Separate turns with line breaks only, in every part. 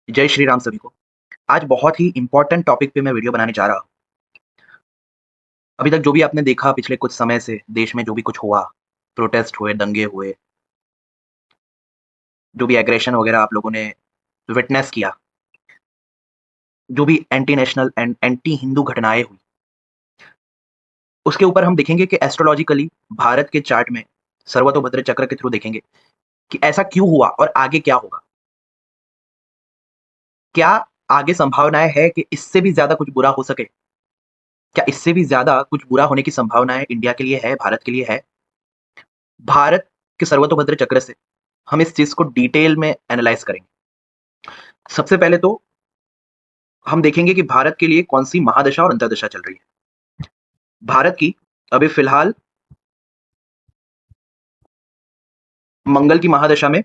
जय श्री राम सभी को। आज बहुत ही इम्पोर्टेंट टॉपिक पे मैं वीडियो बनाने जा रहा हूँ। अभी तक जो भी आपने देखा पिछले कुछ समय से देश में जो भी कुछ हुआ, प्रोटेस्ट हुए, दंगे हुए, जो भी एग्रेशन वगैरह आप लोगों ने विटनेस किया, जो भी anti national and anti Hindu घटनाएँ हुई, उसके ऊपर हम देखेंगे कि एस्ट्रोलॉजिकली भारत के चार्ट में सर्वतोभद्र चक्र के थ्रू देखेंगे कि ऐसा क्यों हुआ और आगे क्या होगा? क्या आगे संभावनाएँ है कि इससे भी ज़्यादा कुछ बुरा हो सके? क्या इससे भी ज़्यादा कुछ बुरा होने की संभावनाएँ इंडिया के लिए है, भारत के लिए है? भारत के सर्वतोभद्र चक्र से हम इस चीज़ को डिटेल में एनालाइज़ करेंगे। सबसे पहले तो हम देखेंगे कि भारत के लिए कौन-सी महादशा और अंतर्दशा चल रही है। भारत की अभी फ़िलहाल मंगल की महादशा में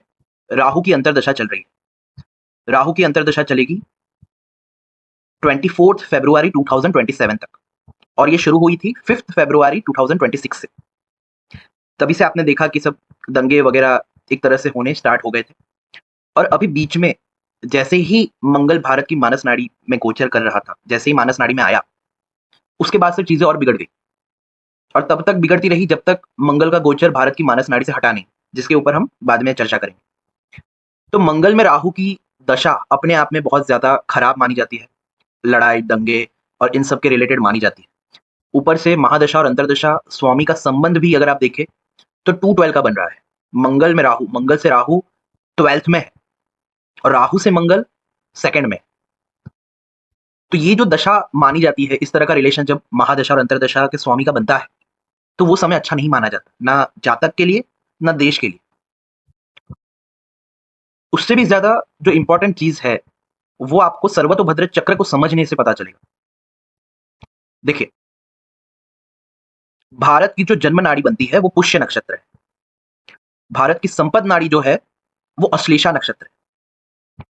राहु की अंतर्दशा चल रही है। राहु की अंतर्दशा चलेगी 24 फ़रवरी 2027 तक और ये शुरू हुई थी 5 फ़रवरी 2026 से। तभी से आपने देखा कि सब दंगे वगैरह एक तरह से होने स्टार्ट हो गए थे और अभी बीच में जैसे ही मंगल भारत की मानस नाड़ी में गोचर कर रहा था, जैसे ही मानस नाड़ी में आया, उसके बाद से चीज़ें और बिगड़ गई। और तब तक बिगड़ती रही जब तक मंगल का गोचर भारत की मानस नाड़ी से हटा नहीं, जिसके ऊपर हम बाद में चर्चा करेंगे। तो मंगल में राहु की दशा अपने आप में बहुत ज़्यादा खराब मानी जाती है। लड़ाई, दंगे और इन सब के रिलेटेड मानी जाती है। ऊपर से महादशा और अंतर्दशा स्वामी का संबंध भी अगर आप देखें तो 2-12 का बन रहा है। मंगल से राहु 12th में है और राहु से मंगल 2nd में। तो ये जो दशा मानी जाती है, इस तरह का रिलेशन जब महादशा और अंतर्दशा के स्वामी का बनता है, तो वो समय अच्छा नहीं माना जाता, ना जातक के लिए, ना देश के लिए। उससे भी ज़्यादा जो इम्पोर्टेंट चीज़ है, वो आपको सर्वतोभद्र चक्र को समझने से पता चलेगा। देखिए, भारत की जो जन्म नाड़ी बनती है, वो पुष्य नक्षत्र है। भारत की संपद नाड़ी जो है, वो अश्लेषा नक्षत्र है।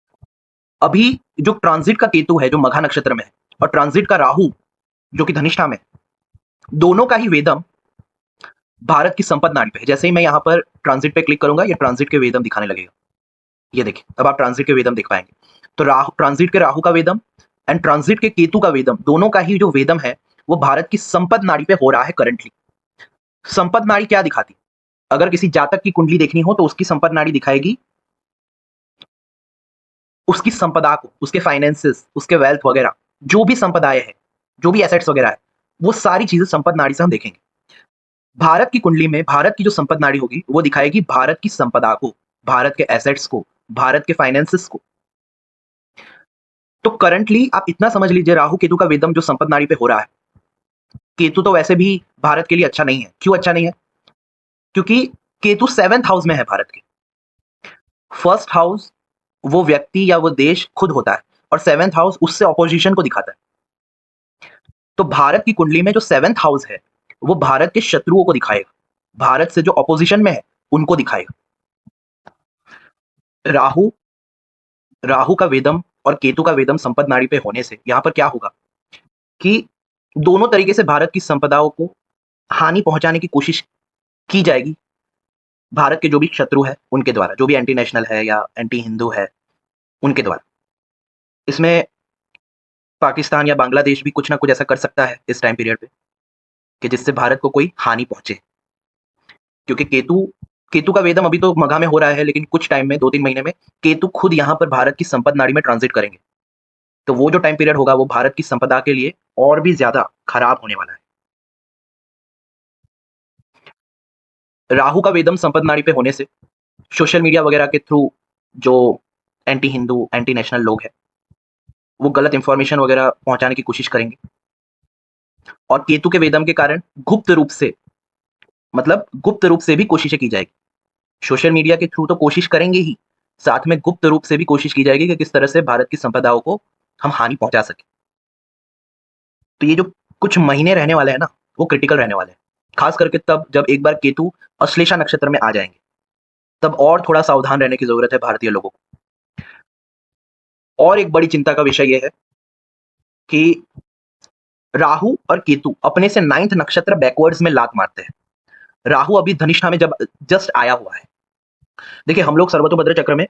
अभी जो ट्रांजिट का केतु है, जो मघा नक्षत्र में है, और ट्रांजिट का राहु, जो कि धनिष्ठा में है, दोनों का ही वेदम भारत की संपद नाड़ी पे है। जैसे ही मैं यहाँ पर ट्रांजिट पे क्लिक करूँगा, ये ट्रांजिट के वेदम दिखाने लगेगा। ये देखिए, अब आप ट्रांजिट के वेदम देख पाएँगे। तो राहु ट्रांजिट के राहु का वेदम एंड ट्रांजिट के केतु का वेदम, दोनों का ही जो वेदम है, वो भारत की संपद नाड़ी पे हो रहा है करंटली। संपद नाड़ी क्या दिखाती है? अगर किसी जातक की कुंडली देखनी हो तो उसकी संपद नाड़ी दिखाएगी उसकी संपदा को, उसके फाइनेंसेस, उसके वेल्थ वगैरह, जो भी संपदाएँ हैं, जो भी एसेट्स वगैरह है, वो सारी चीज़ें संपद नाड़ी से हम देखेंगे। भारत की कुंडली में भारत की जो संपद नाड़ी होगी, वो दिखाएगी भारत की संपदा को, भारत के एसेट्स को, भारत के फाइनेंसेस को। तो करंटली आप इतना समझ लीजिए राहु केतु का वेदम जो संपद नाड़ी पे हो रहा है, केतु तो वैसे भी भारत के लिए अच्छा नहीं है। क्यों अच्छा नहीं है? क्योंकि केतु 7th हाउस में है भारत के। फर्स्ट हाउस वो व्यक्ति या वो देश खुद होता है और 7th हाउस उससे अपोजिशन को दिखाता है। तो भारत की कुंडली में जो 7th हाउस है, वो भारत के शत्रुओं को दिखाएगा। भारत से जो अपोजिशन में है, उनको दिखाएगा। राहु राहु का वेदम और केतु का वेदम संपद नाड़ी पे होने से यहाँ पर क्या होगा कि दोनों तरीके से भारत की संपदाओं को हानि पहुंचाने की कोशिश की जाएगी भारत के जो भी शत्रु है उनके द्वारा, जो भी एंटी नेशनल है या एंटी हिंदू है उनके द्वारा। इसमें पाकिस्तान या बांग्लादेश भी कुछ ना कुछ ऐसा कर सकता है इस टाइम पीरियड पे कि जिससे भारत को कोई हानि पहुंचे, क्योंकि केतु केतु का वेदम अभी तो मघा में हो रहा है, लेकिन कुछ टाइम में 2-3 महीने में केतु खुद यहाँ पर भारत की संपद नाड़ी में ट्रांजिट करेंगे। तो वो जो टाइम पीरियड होगा वो भारत की संपदा के लिए और भी ज्यादा खराब होने वाला है। राहु का वेदम संपद नाड़ी पे होने से सोशल मीडिया वगैरह के थ्रू जो एंटी हिंदू, एंटी नेशनल लोग हैं, वो गलत इंफॉर्मेशन वगैरह पहुंचाने की कोशिश करेंगे। और केतु के वेदम के कारण गुप्त रूप से भी कोशिशें की जाएगी। सोशल मीडिया के थ्रू तो कोशिश करेंगे ही, साथ में गुप्त रूप से भी कोशिश की जाएगी कि किस तरह से भारत की संपदाओं को हम हानि पहुंचा सकें। तो ये जो कुछ महीने रहने वाले हैं ना, वो क्रिटिकल रहने वाले हैं। खास करके तब जब एक बार केतु अश्लेषा नक्षत्र में आ जाएंगे, तब और थोड़ा सावधान रहने की जरूरत है भारतीय लोगों को। और एक बड़ी चिंता का विषय ये है कि राहु और केतु अपने से 9th नक्षत्र बैकवर्ड्स में लात मारते हैं। राहु अभी धनिष्ठा में जब जस्ट आया हुआ है। देखिए, हम लोग सर्वतोभद्र चक्र में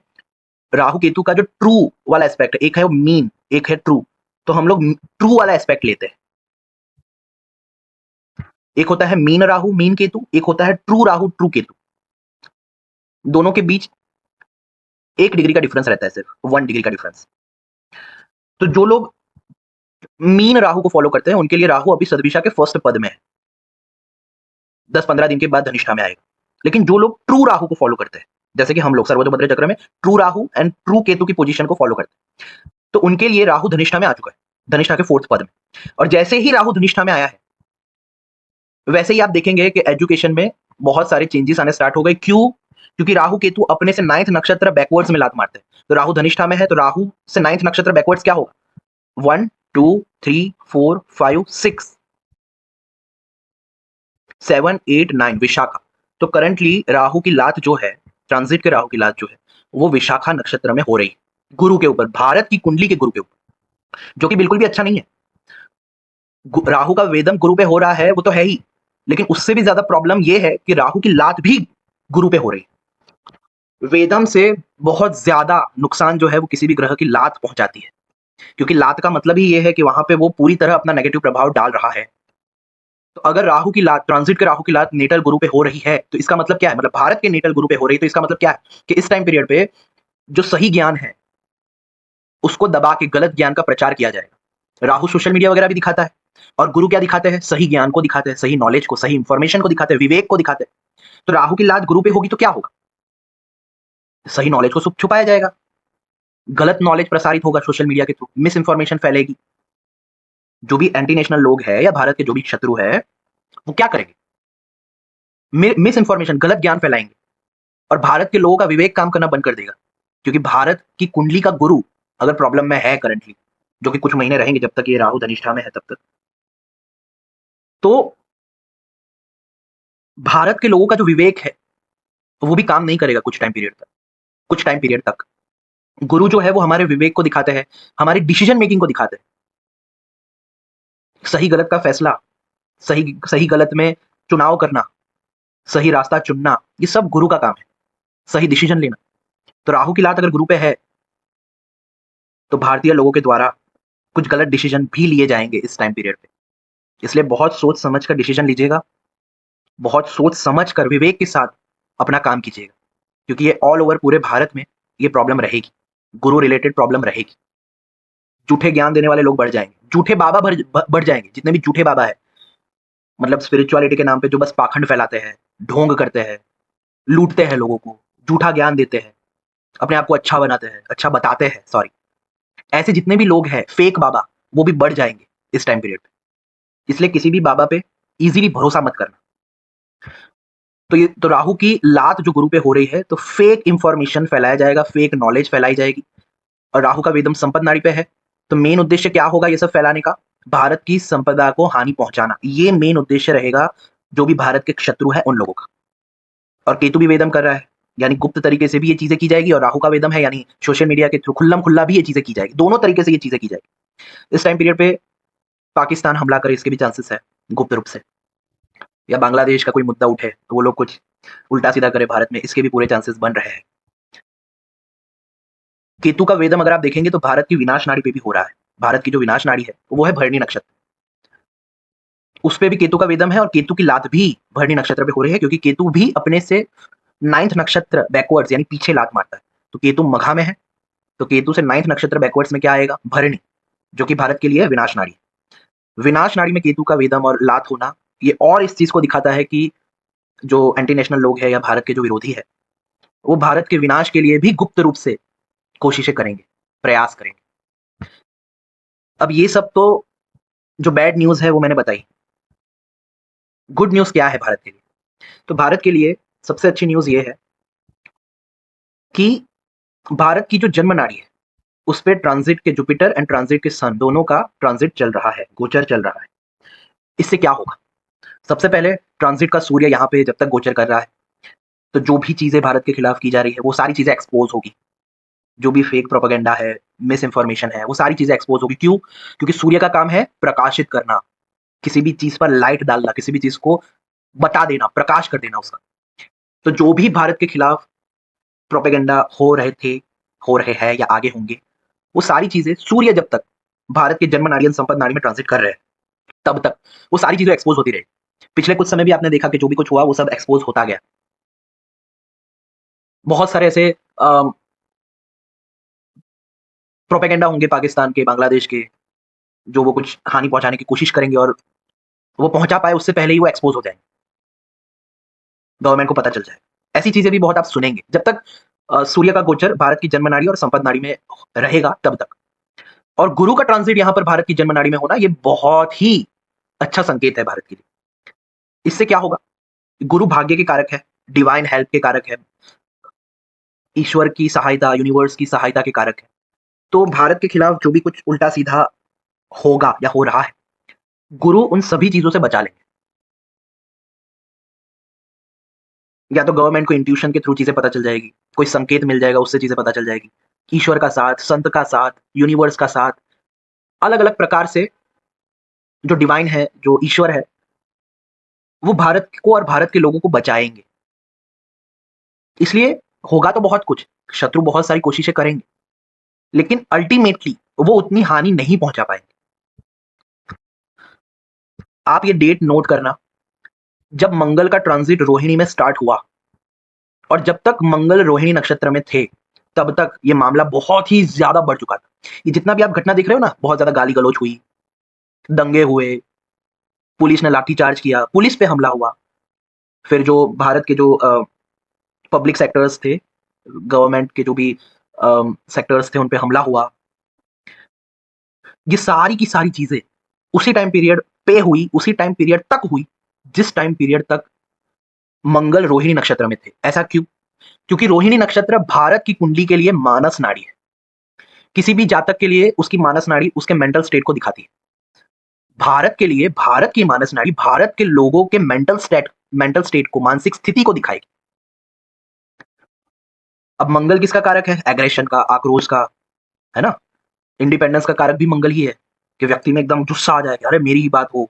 राहु केतु का जो ट्रू वाला एस्पेक्ट है, एक है मीन, एक है ट्रू, तो हम लोग ट्रू वाला एस्पेक्ट लेते हैं। एक होता है मीन राहु मीन केतु, एक होता है ट्रू राहु ट्रू केतु। दोनों के बीच 1 डिग्री का डिफरेंस रहता है, सिर्फ 1 डिग्री का डिफरेंस। तो जो लोग मीन राहु को फॉलो करते हैं उनके लिए राहु अभी सदभिषा के फर्स्ट पद में है, 10-15 दिन के बाद धनिष्ठा में आएगा। लेकिन जो लोग ट्रू राहु को फॉलो करते हैं, जैसे कि हम लोग सर्वतोभद्र चक्र में true Rahu and true Ketu की पोजीशन को फॉलो करते हैं, तो उनके लिए राहु धनिष्ठा में आ चुका है, धनिष्ठा के 4th पद में। और जैसे ही राहु धनिष्ठा में आया है, वैसे ही आप देखेंगे कि एजुकेशन में बहुत सारे चेंजेस आने स्टार्ट हो गए। क्यों? क्योंकि राहु केतु अपने से 9th नक्षत्र बैकवर्ड्स में लात मारते हैं। तो राहु धनिष्ठा में है, तो राहु से 9th नक्षत्र बैकवर्ड्स क्या होगा? 1 2 3 4 5 6 7 8 9 विशाखा। तो करंटली राहु की लात जो है, ट्रांजिट के राहु की लात जो है, वो विशाखा नक्षत्र में हो रही है, गुरु के ऊपर, भारत की कुंडली के गुरु के ऊपर, जो कि बिल्कुल भी अच्छा नहीं है। राहु का वेदम गुरु पे हो रहा है, वो तो है ही, लेकिन उससे भी ज्यादा प्रॉब्लम ये है कि राहु की लात भी गुरु पे हो रही है। वेदम से बहुत ज्यादा नुकसान जो है वो किसी भी ग्रह की लात पहुंचाती है, क्योंकि लात का मतलब ही ये है कि वहां पे वो पूरी तरह अपना नेगेटिव प्रभाव डाल रहा है। तो अगर राहु की लात, ट्रांजिट के राहु की लात नेटल गुरु पे हो रही है, तो इसका मतलब क्या है? मतलब भारत के नेटल गुरु पे हो रही है, तो इसका मतलब क्या है कि इस टाइम पीरियड पे जो सही ज्ञान है उसको दबा के गलत ज्ञान का प्रचार किया जाएगा। राहु सोशल मीडिया वगैरह भी दिखाता है, और गुरु क्या दिखाते हैं? सही ज्ञान को दिखाते हैं, सही नॉलेज को, सही इंफॉर्मेशन को दिखाते हैं, विवेक को दिखाते हैं। तो राहु की लात गुरु पे होगी तो क्या होगा? सही नॉलेज को छुपाया जाएगा, गलत नॉलेज प्रसारित होगा सोशल मीडिया के थ्रू, मिस इंफॉर्मेशन फैलेगी। जो भी एंटी नेशनल लोग है या भारत के जो भी शत्रु है, वो क्या करेंगे? मिस इंफॉर्मेशन, गलत ज्ञान फैलाएंगे, और भारत के लोगों का विवेक काम करना बंद कर देगा। क्योंकि भारत की कुंडली का गुरु अगर प्रॉब्लम में है करंटली, जो कि कुछ महीने रहेंगे जब तक ये राहु धनिष्ठा में है तब तक, तो भारत के लोगों का जो विवेक है वो भी काम नहीं करेगा कुछ टाइम पीरियड तक। कुछ टाइम पीरियड तक गुरु जो है वो हमारे विवेक को दिखाते हैं, हमारी डिसीजन मेकिंग को दिखाते हैं। सही गलत का फैसला, सही सही गलत में चुनाव करना, सही रास्ता चुनना, ये सब गुरु का काम है, सही डिसीजन लेना। तो राहु की लात अगर गुरु पे है, तो भारतीय लोगों के द्वारा कुछ गलत डिसीजन भी लिए जाएंगे इस टाइम पीरियड पे। इसलिए बहुत सोच समझ कर डिसीजन लीजिएगा, बहुत सोच समझ कर विवेक के साथ अपना काम कीजिएगा, क्योंकि ये ऑल ओवर पूरे भारत में ये प्रॉब्लम रहेगी, गुरु रिलेटेड प्रॉब्लम रहेगी। झूठे ज्ञान देने वाले लोग बढ़ जाएंगे, झूठे बाबा बढ़ जाएंगे, जितने भी झूठे बाबा है, मतलब स्पिरिचुअलिटी के नाम पे जो बस पाखंड फैलाते हैं, ढोंग करते हैं, लूटते हैं लोगों को, झूठा ज्ञान देते हैं, अपने आप को अच्छा बनाते हैं, अच्छा बताते हैं, सॉरी, ऐसे जितने भी लोग हैं फेक बाबा, वो भी बढ़ जाएंगे इस टाइम पीरियड पे। इसलिए किसी भी बाबा पे इजीली भरोसा मत करना। तो ये तो राहु की लात जो गुरु पे हो रही है, तो फेक इंफॉर्मेशन फैलाया जाएगा, फेक नॉलेज फैलाई जाएगी, और राहु का वेदम संपद नाड़ी पे है, तो मेन उद्देश्य क्या होगा ये सब फैलाने का? भारत की संपदा को हानि पहुंचाना, ये मेन उद्देश्य रहेगा जो भी भारत के शत्रु है उन लोगों का। और केतु भी वेदम कर रहा है, यानी गुप्त तरीके से भी ये चीजें की जाएगी, और राहु का वेदम है यानी सोशल मीडिया के थ्रू खुल्लम खुल्ला भी ये चीजें की जाएगी, दोनों तरीके से ये चीजें की जाएगी। इस टाइम पीरियड पे पाकिस्तान हमला करे इसके भी चांसेस है गुप्त रूप से, या बांग्लादेश का कोई मुद्दा उठे तो वो लोग कुछ उल्टा सीधा करे भारत में, इसके भी पूरे चांसेस बन रहे हैं। केतु का वेदम अगर आप देखेंगे तो भारत की विनाश नाड़ी पे भी हो रहा है। भारत की जो विनाश नाड़ी है वो है भरणी नक्षत्र, उस पे भी केतु का वेदम है, और केतु की लात भी भरणी नक्षत्र पे हो रही है, क्योंकि केतु भी अपने से 9th नक्षत्र बैकवर्ड्स यानी पीछे लात मारता है। तो केतु मघा में है, तो केतु से 9th नक्षत्र बैकवर्ड्स में क्या आएगा? भरणी, जो कि भारत के लिए विनाश नाड़ी है। विनाश नाड़ी में केतु का वेदम और लात होना, ये और इस चीज को दिखाता है कि जो एंटी नेशनल लोग है या भारत के जो विरोधी है, वो भारत के विनाश के लिए भी गुप्त रूप से कोशिशें करेंगे, प्रयास करेंगे। अब ये सब तो जो बैड न्यूज है वो मैंने बताई। गुड न्यूज क्या है भारत के लिए? तो भारत के लिए सबसे अच्छी न्यूज ये है कि भारत की जो जन्म नाड़ी है उस पे ट्रांजिट के जुपिटर एंड ट्रांजिट के सन दोनों का ट्रांजिट चल रहा है, गोचर चल रहा है। इससे क्या होगा? सबसे पहले ट्रांजिट का सूर्य यहाँ पे जब तक गोचर कर रहा है, तो जो भी चीजें भारत के खिलाफ की जा रही है वो सारी चीजें एक्सपोज होगी। जो भी फेक प्रोपेगेंडा है, मिस इंफॉर्मेशन है, वो सारी चीजें एक्सपोज होगी। क्यों? क्योंकि सूर्य का काम है प्रकाशित करना, किसी भी चीज पर लाइट डालना, किसी भी चीज को बता देना, प्रकाश कर देना उसका। तो जो भी भारत के खिलाफ प्रोपेगेंडा हो रहे थे, हो रहे हैं या आगे होंगे, वो सारी चीज़ें सूर्य जब तक भारत के जन्म नाड़ी एंड संपद नाड़ी में ट्रांज़िट कर रहे हैं, तब तक वो सारी चीज़ें एक्सपोज़ होती रहेगी। पिछले कुछ समय भी आपने देखा कि जो भी कुछ हुआ वो सब एक्सपोज़ होता गया। बहुत सारे ऐसे प्रोपेगेंडा होंगे पाकिस्तान के, बांग्लादेश के, जो वो कुछ हानि पहुँचाने की कोशिश करेंगे और वो पहुँचा पाए उससे पहले ही वो एक्सपोज़ हो जाएँगे। गवर्नमेंट को पता चल जाए। ऐसी चीज़ें भी बहुत आप सुनेंगे। जब तक सूर्य का गोचर भारत की जन्म नाड़ी और संपद नाड़ी में रहेगा तब तक। और गुरु का ट्रांज़िट यहाँ पर भारत की जन्म नाड़ी में होना ये बहुत ही अच्छा संकेत है भारत के लिए। इससे क्या होगा? गुरु भाग्य के कारक है, डिवाइन हेल्प के कारक है, ईश्वर की सहायता, यूनिवर्स की सहायता के कारक है। तो भारत के खिलाफ जो भी कुछ उल्टा-सीधा होगा या हो रहा है, गुरु उन सभी चीज़ों से बचा लेंगे। या तो गवर्नमेंट को इंट्यूशन के थ्रू चीज़ें पता चल जाएगी, कोई संकेत मिल जाएगा, उससे चीज़ें पता चल जाएगी। ईश्वर का साथ, संत का साथ, यूनिवर्स का साथ, अलग-अलग प्रकार से जो डिवाइन है, जो ईश्वर है, वो भारत को और भारत के लोगों को बचाएँगे। इसलिए होगा तो बहुत कुछ, शत्रु बहुत सारी कोशिशें करेंगे, लेकिन अल्टीमेटली वो उतनी हानि नहीं पहुँचा पाएँगे। आप ये डेट नोट करना, जब मंगल का ट्रांज़िट रोहिणी में स्टार्ट हुआ और जब तक मंगल रोहिणी नक्षत्र में थे, तब तक ये मामला बहुत ही ज़्यादा बढ़ चुका था। ये जितना भी आप घटना देख रहे हो ना, बहुत ज़्यादा गाली-गलौच हुई, दंगे हुए, पुलिस ने लाठीचार्ज किया, पुलिस पे हमला हुआ। फिर जो भारत के जो पब्लिक सेक्टर्स थे, गवर्नमेंट के जो भी सेक्टर्स थे, उन पे हमला हुआ। ये सारी की सारी चीज़ें उसी टाइम पीरियड पे हुई, उसी टाइम पीरियड तक हुई, जिस टाइम पीरियड तक मंगल रोहिणी नक्षत्र में थे। ऐसा क्यों? क्योंकि रोहिणी नक्षत्र भारत की कुंडली के लिए मानस नाड़ी है। किसी भी जातक के लिए उसकी मानस नाड़ी उसके मेंटल स्टेट को दिखाती है। भारत के लिए भारत की मानस नाड़ी भारत के लोगों के मेंटल स्टेट को, मानसिक स्थिति को दिखाएगी। अब मंगल किसका कारक है? एग्रेशन का, आक्रोश का, है ना? इंडिपेंडेंस का कारक भी मंगल ही है, कि व्यक्ति में एकदम गुस्सा आ जाए कि अरे मेरी ही बात हो,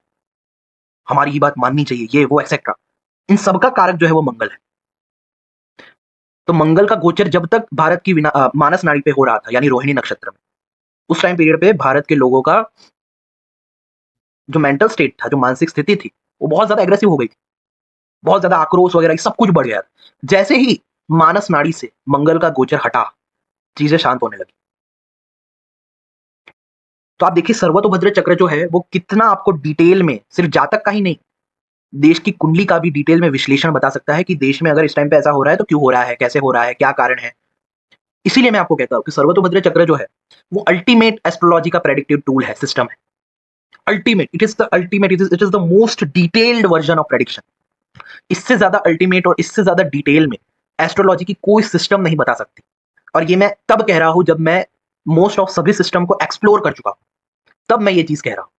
हमारी ही बात माननी चाहिए, ये वो एक्सेट्रा। इन सब का कारक जो है वो मंगल है। तो मंगल का गोचर जब तक भारत की मानस नाड़ी पे हो रहा था, यानी रोहिणी नक्षत्र में, उस टाइम पीरियड पे भारत के लोगों का जो मेंटल स्टेट था, जो मानसिक स्थिति थी, वो बहुत ज़्यादा एग्रेसिव हो गई थी। बहुत ज़्यादा आक्रोश वगैरह ये सब कुछ बढ़ गया था। जैसे ही मानस नाड़ी से मंगल का गोचर हटा, चीज़ें शांत होने लगी। तो आप देखिए सर्वतोभद्र चक्र जो है, वो कितना आपको डिटेल में, सिर्फ जातक का ही नहीं, देश की कुंडली का भी डिटेल में विश्लेषण बता सकता है कि देश में अगर इस टाइम पे ऐसा हो रहा है तो क्यों हो रहा है, कैसे हो रहा है, क्या कारण है। इसीलिए मैं आपको कहता हूँ कि सर्वतोभद्र चक्र जो है, वो अल्टीमेट एस्ट्रोलॉजी का प्रेडिक्टिव टूल है, सिस्टम है। Ultimate, it is the most detailed version of prediction. इससे ज़्यादा अल्टीमेट और इससे ज़्यादा डिटेल में एस्ट्रोलॉजी की कोई सिस्टम नहीं बता सकती। और ये मैं तब कह रहा हूँ जब मैं मोस्ट ऑफ सभी सिस्टम को एक्सप्लोर कर चुका हूँ, तब मैं ये चीज़ कह रहा हूँ।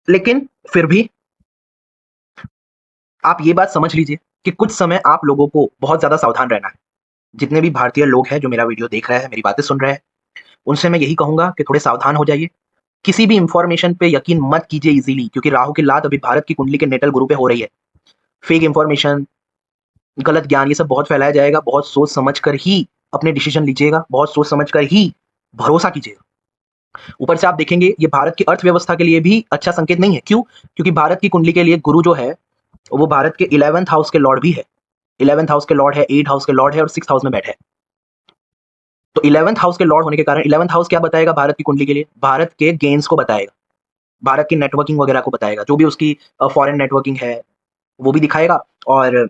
लेकिन फिर भी आप ये बात समझ लीजिए कि कुछ समय आप लोगों को बहुत ज़्यादा सावधान रहना है। जितने भी भारतीय लोग हैं जो मेरा वीडियो देख रहे हैं, मेरी बातें सुन रहे हैं, उनसे मैं यही कहूँगा कि थोड़े सावधान हो जाइए। किसी भी इन्फॉर्मेशन पे यकीन मत कीजिए ईज़िली, क्योंकि राहु की लात अभी भारत की कुंडली के नेटल गुरु पे हो रही है। फेक इन्फॉर्मेशन, गलत ज्ञान ये सब बहुत फैलाया जाएगा। बहुत सोच समझ कर ही अपने डिसीजन लीजिएगा, बहुत सोच समझ कर ही भरोसा कीजिएगा। ऊपर से आप देखेंगे ये भारत की अर्थव्यवस्था के लिए भी अच्छा संकेत नहीं है। क्यों? क्योंकि भारत की कुंडली के लिए गुरु जो है, वो भारत के 11th हाउस के लॉर्ड भी है। 11th हाउस के लॉर्ड है, 8th हाउस के लॉर्ड है और 6th हाउस में बैठा है। तो 11th हाउस के लॉर्ड होने के कारण 11th हाउस क्या बताएगा भारत की कुंडली के लिए? भारत के गेन्स को बताएगा, भारत की नेटवर्किंग वगैरह को बताएगा। जो भी उसकी फॉरेन नेटवर्किंग है, वो भी दिखाएगा। और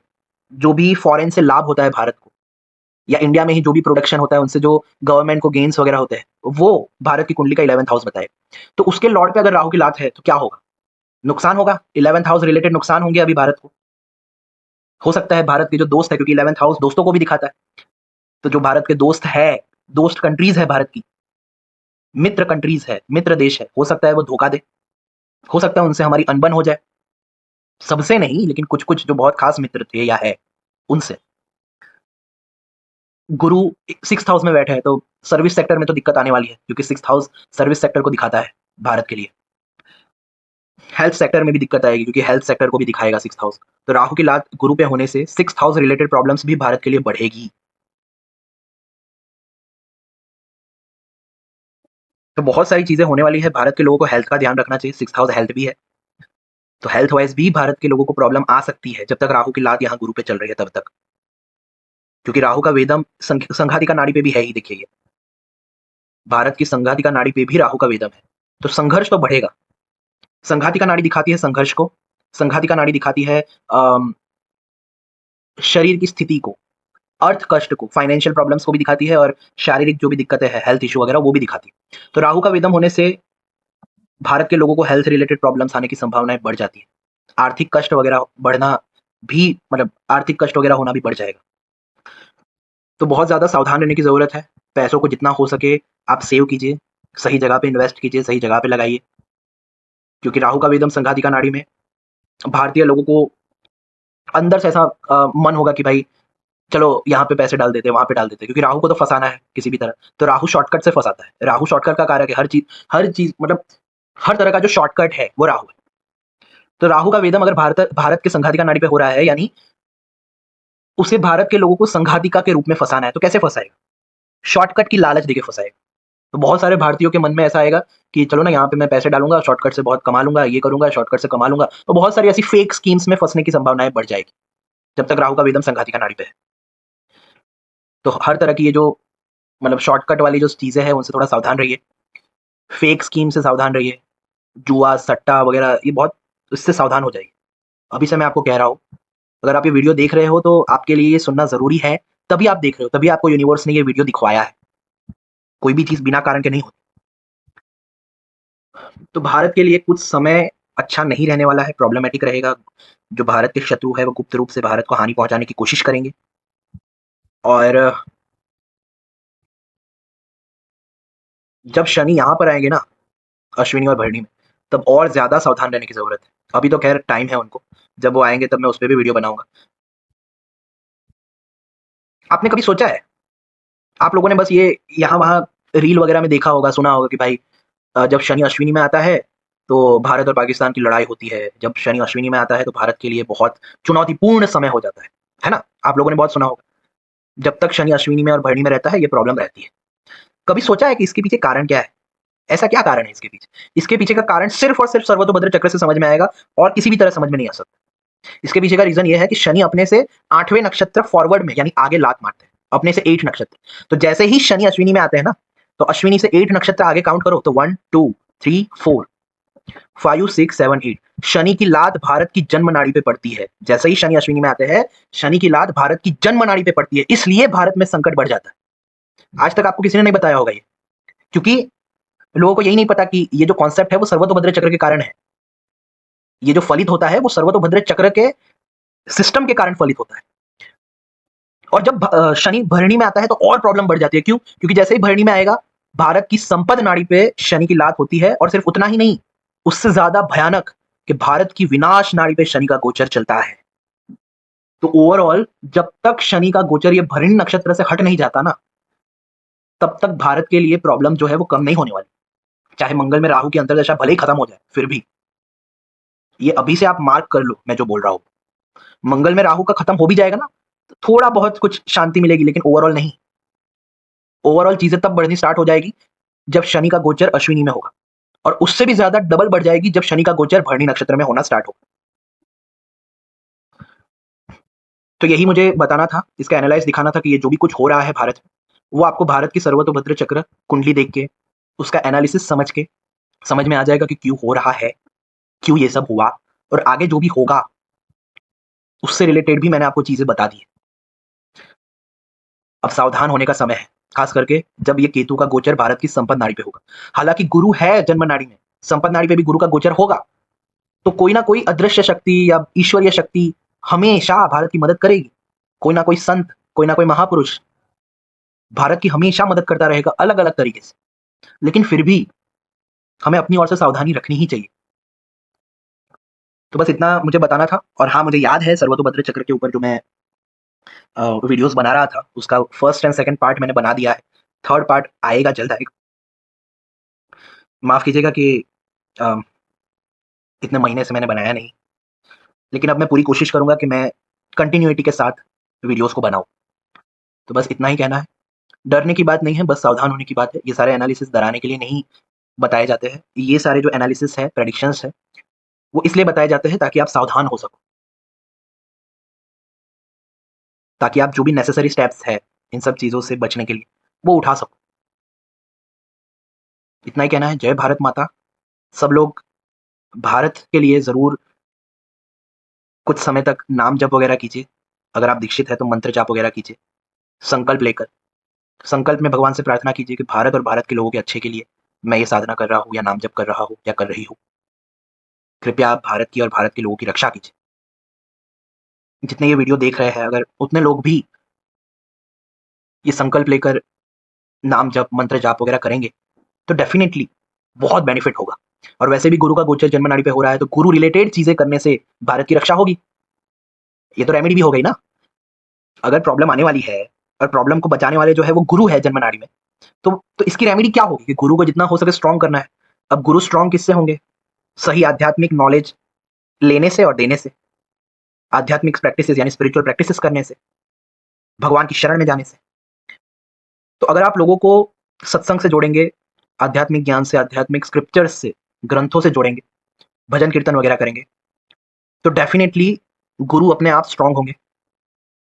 जो भी फॉरेन से लाभ होता है भारत को, या इंडिया में ही जो भी प्रोडक्शन होता है, उनसे जो गवर्नमेंट को गेन्स वगैरह होते हैं, वो भारत की कुंडली का 11th हाउस बताएगा। तो उसके लॉर्ड पे अगर राहु की लात है, तो क्या होगा? नुकसान होगा। 11th हाउस रिलेटेड नुकसान होंगे अभी भारत को। हो सकता है भारत के जो दोस्त है, क्योंकि 11th हाउस दोस्तों को भी दिखाता है, तो जो भारत के दोस्त है, दोस्त कंट्रीज है भारत की, मित्र कंट्रीज है, मित्र देश है, हो सकता है वो धोखा दे, हो सकता है उनसे हमारी अनबन हो जाए। सबसे नहीं, लेकिन कुछ-कुछ जो बहुत खास मित्र थे या है, उनसे। गुरु 6th हाउस में बैठा है, तो सर्विस सेक्टर में तो दिक्कत आने वाली है, क्योंकि 6th हाउस सर्विस सेक्टर को दिखाता है भारत के लिए। हेल्थ सेक्टर में भी दिक्कत आएगी क्योंकि हेल्थ सेक्टर को भी दिखाएगा 6th हाउस। तो राहु की लात गुरु पे होने से 6th हाउस रिलेटेड प्रॉब्लम्स भी भारत के लिए बढ़ेगी। तो बहुत सारी चीजें होने वाली है, भारत के लोगों को हेल्थ का ध्यान रखना चाहिए, 6th हाउस हेल्थ भी है, तो हेल्थ वाइज भी भारत के लोगों को प्रॉब्लम आ सकती है जब तक राहु की लात यहाँ गुरु पे चल रही है तब तक, क्योंकि राहु का वेदम संघातिका नाड़ी पे भी है ही, देखिए ये भारत की संघातिका नाड़ी पे भी राहु का वेदम है, तो संघर्ष तो बढ़ेगा। संघातिका नाड़ी दिखाती है संघर्ष को, संघातिका नाड़ी दिखाती है शरीर की स्थिति को, अर्थ कष्ट को, फाइनेंशियल प्रॉब्लम्स को भी दिखाती है और शारीरिक जो भी दिक्कतें हैं, हेल्थ इश्यू वगैरह वो भी दिखाती है। तो राहु का वेदम होने से भारत के लोगों को हेल्थ रिलेटेड प्रॉब्लम्स आने की संभावनाएं बढ़ जाती है। आर्थिक कष्ट वगैरह बढ़ना भी, मतलब आर्थिक कष्ट वगैरह होना भी बढ़ जाएगा। तो बहुत ज़्यादा सावधान रहने की ज़रूरत है। पैसों को जितना हो सके आप सेव कीजिए, सही जगह पे इन्वेस्ट कीजिए, सही जगह पे लगाइए, क्योंकि राहु का वेदम संघातिका नाड़ी में भारतीय लोगों को अंदर से ऐसा मन होगा कि भाई चलो यहाँ पे पैसे डाल देते हैं, वहाँ पे डाल देते हैं, क्योंकि राहु को तो फंसाना है किसी भी तरह। तो राहु शॉर्टकट से फंसाता है। राहु शॉर्टकट का कारक है, हर चीज़ मतलब हर तरह का जो शॉर्टकट है वो राहु है। तो राहु का वेदम अगर भारत भारत के संघातिका नाड़ी पे हो रहा है, यानी उसे भारत के लोगों को संघातिका के रूप में फंसाना है। तो कैसे फंसाएगा? शॉर्टकट की लालच देके फंसाएगा। तो बहुत सारे भारतीयों के मन में ऐसा आएगा कि चलो ना यहाँ पे मैं पैसे डालूंगा, शॉर्टकट से बहुत कमा लूंगा, ये करूंगा, शॉर्टकट से कमा लूंगा। तो बहुत सारी ऐसी फेक स्कीम्स में फंसने की संभावनाएं बढ़ जाएगी जब तक राहु का वेदम संघातिका नाड़ी पे है। तो हर तरह की ये जो मतलब शॉर्टकट वाली जो चीजें हैं उनसे थोड़ा सावधान रहिए, फेक स्कीम से सावधान रहिए, जुआ सट्टा वगैरह ये बहुत, इससे सावधान हो जाइए। अभी से मैं आपको कह रहा हूँ, अगर आप ये वीडियो देख रहे हो तो आपके लिए ये सुनना जरूरी है, तभी आप देख रहे हो, तभी आपको यूनिवर्स ने ये वीडियो दिखवाया है। कोई भी चीज बिना कारण के नहीं होती। तो भारत के लिए कुछ समय अच्छा नहीं रहने वाला है, प्रॉब्लमेटिक रहेगा। जो भारत के शत्रु है वो गुप्त रूप से भारत को हानि पहुंचाने की कोशिश करेंगे, और जब शनि यहाँ पर आएंगे ना, अश्विनी और भरणी में, तब और ज्यादा सावधान रहने की जरूरत है। अभी तो खैर टाइम है उनको, जब वो आएंगे तब मैं उस पर भी वीडियो बनाऊंगा। आपने कभी सोचा है, आप लोगों ने बस ये यहाँ वहाँ रील वगैरह में देखा होगा, सुना होगा कि भाई जब शनि अश्विनी में आता है तो भारत और पाकिस्तान की लड़ाई होती है, जब शनि अश्विनी में आता है तो भारत के लिए बहुत चुनौतीपूर्ण समय हो जाता है ना? आप लोगों ने बहुत सुना होगा। जब तक शनि अश्विनी में और भरणी में रहता है ये प्रॉब्लम रहती है। कभी सोचा है कि इसके पीछे कारण क्या है? ऐसा क्या कारण है इसके पीछे? इसके पीछे का कारण सिर्फ और सिर्फ सर्वतोभद्र चक्र से समझ में आएगा, और किसी भी तरह समझ में नहीं आ सकता। इसके पीछे का रीजन ये है कि शनि अपने से 8वें नक्षत्र फॉरवर्ड में, यानी आगे लात मारते हैं अपने से 8 नक्षत्र। तो जैसे ही शनि अश्विनी में आते हैं ना, तो अश्विनी से 8 नक्षत्र आगे काउंट करो तो 1 2 3 4 5 6 7 8। शनि की लात भारत की जन्म नाड़ी पे पड़ती है। जैसे ही शनि अश्विनी में आते हैं, शनि की लात भारत की जन्म नाड़ी पे पड़ती है, इसलिए भारत में संकट बढ़ जाता है। आज तक आपको किसी ने नहीं बताया होगा ये, क्योंकि लोगों को यही नहीं पता कि ये जो कॉन्सेप्ट है वो सर्वतोभद्र चक्र के कारण है। ये जो फलित होता है वो सर्वतोभद्र चक्र के सिस्टम के कारण फलित होता है। और जब शनि भरणी में आता है तो और प्रॉब्लम बढ़ जाती है। क्यों? क्योंकि जैसे ही भरणी में आएगा, भारत की संपद नाड़ी पे शनि की लात होती है, और सिर्फ उतना ही नहीं, उससे ज्यादा भयानक कि भारत की विनाश नाड़ी पे शनि का गोचर चलता है। तो ओवरऑल जब तक शनि का गोचर ये भरणी नक्षत्र से हट नहीं जाता ना, तब तक भारत के लिए प्रॉब्लम जो है वो कम नहीं होने वाली। चाहे मंगल में राहु की अंतर्दशा भले ही खत्म हो जाए, फिर भी ये अभी से आप मार्क कर लो मैं जो बोल रहा हूं। मंगल में राहु का खत्म हो भी जाएगा ना, तो थोड़ा बहुत कुछ शांति मिलेगी, लेकिन ओवरऑल नहीं। ओवरऑल चीजें तब बढ़नी स्टार्ट हो जाएगी जब शनि का गोचर अश्विनी में होगा, और उससे भी ज्यादा डबल बढ़ जाएगी जब शनि का गोचर भरणी नक्षत्र में होना स्टार्ट होगा। तो यही मुझे बताना था, इसका एनालाइज दिखाना था कि ये जो भी कुछ हो रहा है भारत में, वो आपको भारत की सर्वतोभद्र चक्र कुंडली देख के, उसका एनालिसिस समझ के समझ में आ जाएगा कि क्यों हो रहा है, क्यों ये सब हुआ, और आगे जो भी होगा उससे रिलेटेड भी मैंने आपको चीजें बता दी है। अब सावधान होने का समय है, खास करके जब ये केतु का गोचर भारत की संपद नाड़ी पे होगा। हालांकि गुरु है जन्म नाड़ी में, संपद नाड़ी पे भी गुरु का गोचर होगा, तो कोई ना कोई अदृश्य शक्ति या ईश्वरीय शक्ति हमेशा भारत की मदद करेगी। कोई ना कोई संत, कोई ना कोई महापुरुष भारत की हमेशा मदद करता रहेगा, अलग अलग तरीके से। लेकिन फिर भी हमें अपनी ओर से सावधानी रखनी ही चाहिए। तो बस इतना मुझे बताना था। और हाँ, मुझे याद है सर्वतोभद्र चक्र के ऊपर जो मैं वीडियोस बना रहा था, उसका फर्स्ट एंड सेकंड पार्ट मैंने बना दिया है, थर्ड पार्ट आएगा, जल्द आएगा। माफ कीजिएगा कि इतने महीने से मैंने बनाया नहीं। लेकिन अब मैं पूरी कोशिश करूँगा कि मैं कंटिन्यूटी के साथ वीडियोज़ को बनाऊँ। तो बस इतना ही कहना है। डरने की बात नहीं है, बस सावधान होने की बात है। ये सारे एनालिसिस डराने के लिए नहीं बताए जाते हैं। ये सारे जो एनालिसिस है, प्रेडिक्शंस है, वो इसलिए बताए जाते हैं ताकि आप सावधान हो सको। ताकि आप जो भी नेसेसरी स्टेप्स है, इन सब चीज़ों से बचने के लिए, वो उठा सको। इतना ही कहना है। जय भारत माता। सब लोग भारत के लिए ज़रूर कुछ समय तक नाम जप वगैरह कीजिए। अगर आप दीक्षित हैं तो मंत्र जाप वगैरह कीजिए, संकल्प लेकर। संकल्प में भगवान से प्रार्थना कीजिए कि भारत और भारत के लोगों के अच्छे के लिए मैं ये साधना कर रहा हूँ या नाम जप कर रहा हूँ या कर रही हूँ। कृपया आप भारत की और भारत के लोगों की रक्षा कीजिए। जितने ये वीडियो देख रहे हैं, अगर उतने लोग भी ये संकल्प लेकर नाम जप, मंत्र जाप वगैरह करेंगे, तो डेफ़िनिटली बहुत बेनिफिट होगा। और वैसे भी गुरु का गोचर जन्म नाड़ी पे हो रहा है, तो गुरु रिलेटेड चीज़ें करने से भारत की रक्षा होगी। ये तो रेमेडी भी हो गई ना। अगर प्रॉब्लम आने वाली है और प्रॉब्लम को बचाने वाले जो है वो गुरु है जन्म नाड़ी में, तो इसकी रेमेडी क्या होगी कि गुरु को जितना हो सके स्ट्रॉन्ग करना है। अब गुरु स्ट्रॉन्ग किससे होंगे? सही आध्यात्मिक नॉलेज लेने से और देने से। आध्यात्मिक प्रैक्टिसेस यानी स्पिरिचुअल प्रैक्टिसेस करने से, भगवान की शरण में जाने से। तो अगर आप लोगों को सत्संग से जोड़ेंगे, आध्यात्मिक ज्ञान से, आध्यात्मिक स्क्रिप्चर्स से, ग्रंथों से जोड़ेंगे, भजन कीर्तन वगैरह करेंगे, तो डेफ़िनिटली गुरु अपने आप स्ट्रॉन्ग होंगे।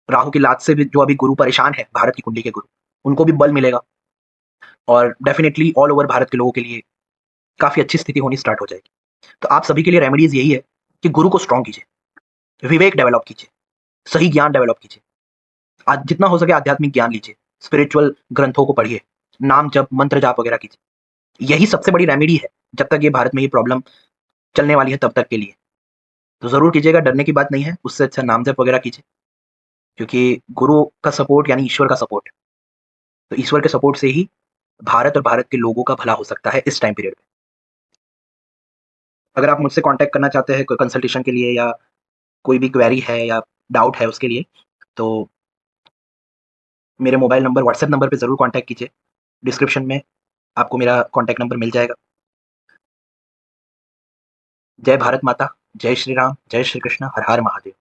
राहु की लात से भी जो अभी गुरु परेशान है, भारत की कुंडली के गुरु, उनको भी बल मिलेगा और डेफ़िनिटली ऑल ओवर भारत के लोगों के लिए काफ़ी अच्छी स्थिति होनी स्टार्ट हो जाएगी। तो आप सभी के लिए रेमेडीज़ यही है कि गुरु को स्ट्रॉन्ग कीजिए, विवेक डेवलप कीजिए, सही ज्ञान डेवलप कीजिए। आज जितना हो सके आध्यात्मिक ज्ञान लीजिए, स्पिरिचुअल ग्रंथों को पढ़िए, नाम जप, मंत्र जाप वगैरह कीजिए। यही सबसे बड़ी रेमेडी है, जब तक ये भारत में ये प्रॉब्लम चलने वाली है तब तक के लिए। तो ज़रूर कीजिएगा, डरने की बात नहीं है, उससे अच्छा नाम जप वगैरह कीजिए, क्योंकि गुरु का सपोर्ट यानी ईश्वर का सपोर्ट। तो ईश्वर के सपोर्ट से ही भारत और भारत के लोगों का भला हो सकता है इस टाइम पीरियड में। अगर आप मुझसे कॉन्टैक्ट करना चाहते हैं कोई कंसल्टेशन के लिए या कोई भी क्वेरी है या डाउट है उसके लिए, तो मेरे मोबाइल नंबर, व्हाट्सएप नंबर पे ज़रूर कॉन्टैक्ट कीजिए। डिस्क्रिप्शन में आपको मेरा कॉन्टैक्ट नंबर मिल जाएगा। जय भारत माता, जय श्री राम, जय श्री कृष्ण, हर हर महादेव।